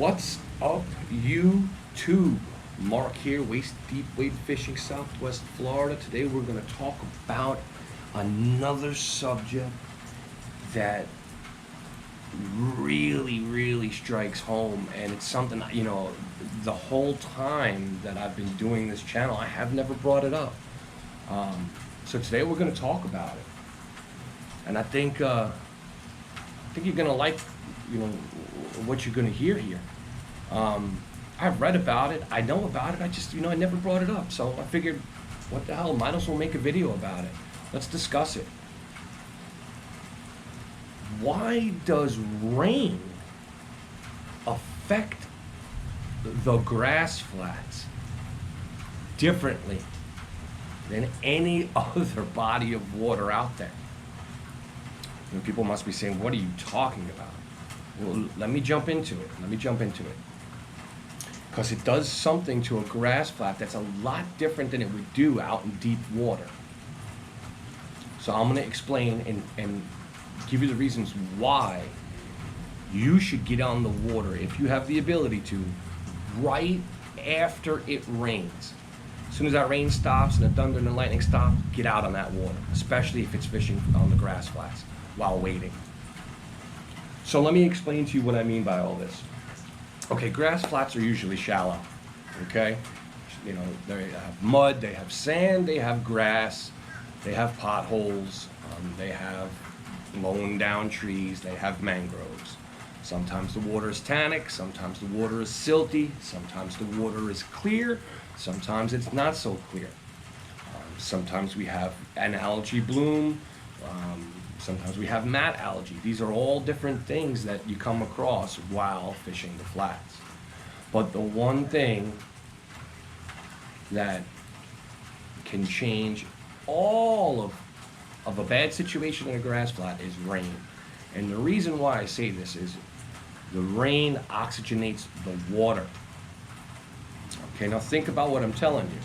What's up, YouTube? Mark here, Waist Deep Wade Fishing, Southwest Florida. Today we're going to talk about another subject that really strikes home, and it's something, the whole time that I've been doing this channel, I have never brought it up. So today we're going to talk about it, and I think you're going to like, what you're going to hear here. I've read about it, I know about it, I just, I never brought it up. So I figured, what the hell, might as well make a video about it. Let's discuss it. Why does rain affect the grass flats differently than any other body of water out there? People must be saying, what are you talking about? Well, let me jump into it. Because it does something to a grass flat that's a lot different than it would do out in deep water. So I'm going to explain and give you the reasons why you should get on the water, if you have the ability to, right after it rains. As soon as that rain stops and the thunder and the lightning stop, get out on that water, especially if it's fishing on the grass flats while waiting. So let me explain to you what I mean by all this. Okay, grass flats are usually shallow, okay? They have mud, they have sand, they have grass, they have potholes, they have mown down trees, they have mangroves. Sometimes the water is tannic, sometimes the water is silty, sometimes the water is clear, sometimes it's not so clear. Sometimes we have an algae bloom, sometimes we have mat algae. These are all different things that you come across while fishing the flats. But the one thing that can change all of a bad situation in a grass flat is rain. And the reason why I say this is the rain oxygenates the water. Okay, now think about what I'm telling you.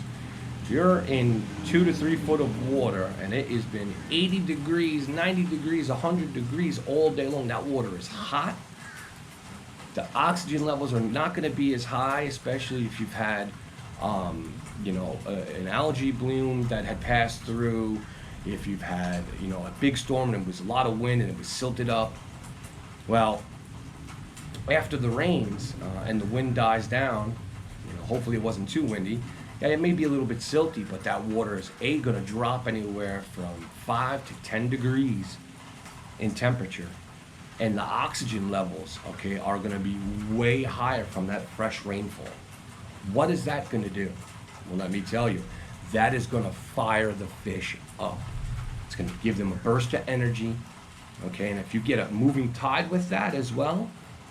You're in 2 to 3 foot of water and it has been 80 degrees, 90 degrees, 100 degrees all day long. That water is hot. The oxygen levels are not going to be as high, especially if you've had, an algae bloom that had passed through. If you've had, a big storm and it was a lot of wind and it was silted up. Well, after the rains and the wind dies down, hopefully it wasn't too windy. Yeah, it may be a little bit silty, but that water is going to drop anywhere from 5 to 10 degrees in temperature. And the oxygen levels, are going to be way higher from that fresh rainfall. What is that going to do? Well, let me tell you. That is going to fire the fish up. It's going to give them a burst of energy. And if you get a moving tide with that as well,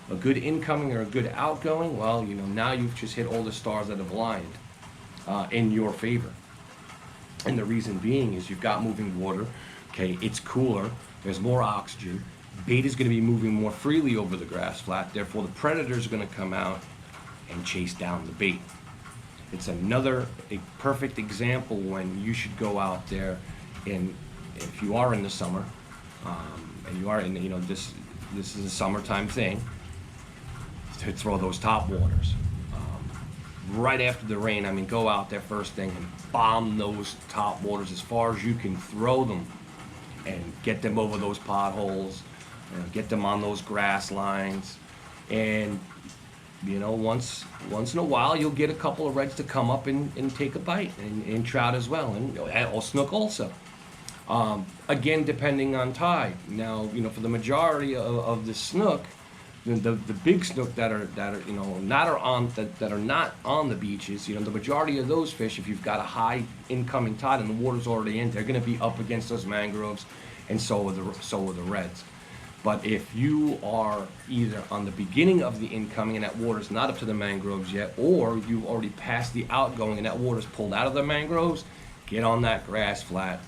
a good incoming or a good outgoing, well, now you've just hit all the stars that have aligned in your favor. And the reason being is you've got moving water, it's cooler, there's more oxygen, bait is going to be moving more freely over the grass flat, therefore the predators are going to come out and chase down the bait. It's a perfect example when you should go out there, and if you are in the summer, and you are in, this is a summertime thing, to throw those top waters. Right after the rain, go out there first thing and bomb those top waters as far as you can throw them and get them over those potholes, get them on those grass lines. And, once in a while, you'll get a couple of reds to come up and take a bite, and trout as well, and snook also. Again, depending on tide. Now, for the majority of the snook, the big snook that are not on the beaches, the majority of those fish, if you've got a high incoming tide and the water's already in, they're going to be up against those mangroves, and so are the reds. But if you are either on the beginning of the incoming and that water's not up to the mangroves yet, or you've already passed the outgoing and that water's pulled out of the mangroves, get on that grass flat,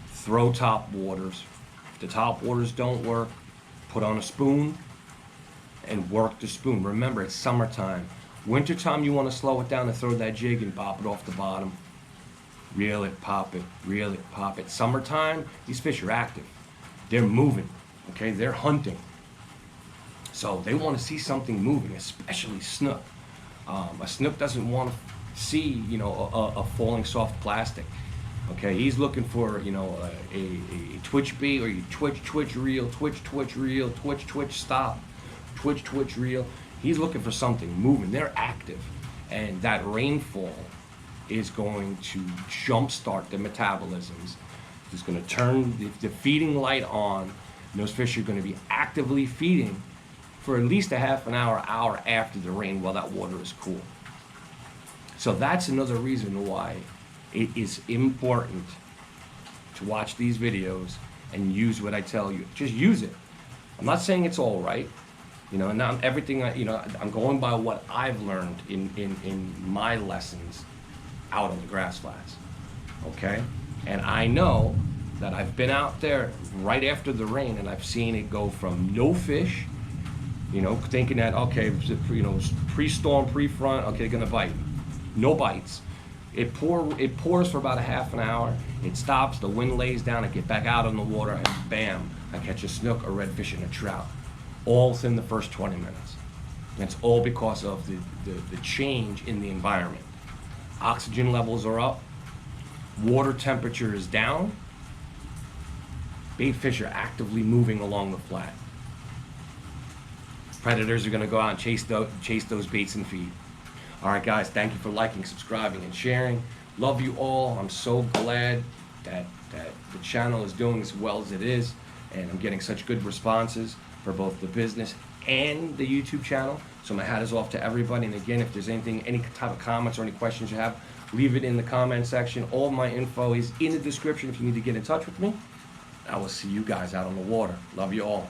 throw top waters. If the top waters don't work, put on a spoon and work the spoon. Remember, it's summertime. Wintertime, you want to slow it down and throw that jig and pop it off the bottom. Reel it, pop it. Summertime, these fish are active. They're moving, they're hunting. So they want to see something moving, especially snook. A snook doesn't want to see, you know, a falling soft plastic. Okay, he's looking for, you know, a twitch bait, or you twitch reel, twitch reel, twitch stop, twitch reel. He's looking for something moving. They're active, and that rainfall is going to jumpstart the metabolisms. It's going to turn the feeding light on, and those fish are going to be actively feeding for at least a half an hour after the rain while that water is cool. So that's another reason why it is important to watch these videos and use what I tell you. Just use it. I'm not saying it's all right, you know, and now everything, you know, I'm going by what I've learned in my lessons out on the grass flats, okay? And I know that I've been out there right after the rain, and I've seen it go from no fish, you know, thinking that, okay, you know, pre-storm, pre-front, okay, gonna bite. No bites. It pours for about a half an hour. It stops, the wind lays down, I get back out on the water, and bam, I catch a snook, a redfish, and a trout. All within the first 20 minutes. And it's all because of the change in the environment. Oxygen levels are up, water temperature is down, bait fish are actively moving along the flat. Predators are going to go out and chase those baits and feed. All right, guys, thank you for liking, subscribing, and sharing. Love you all. I'm so glad that the channel is doing as well as it is, and I'm getting such good responses for both the business and the YouTube channel. So my hat is off to everybody. And again, if there's anything, any type of comments or any questions you have, leave it in the comment section. All my info is in the description if you need to get in touch with me. I will see you guys out on the water. Love you all.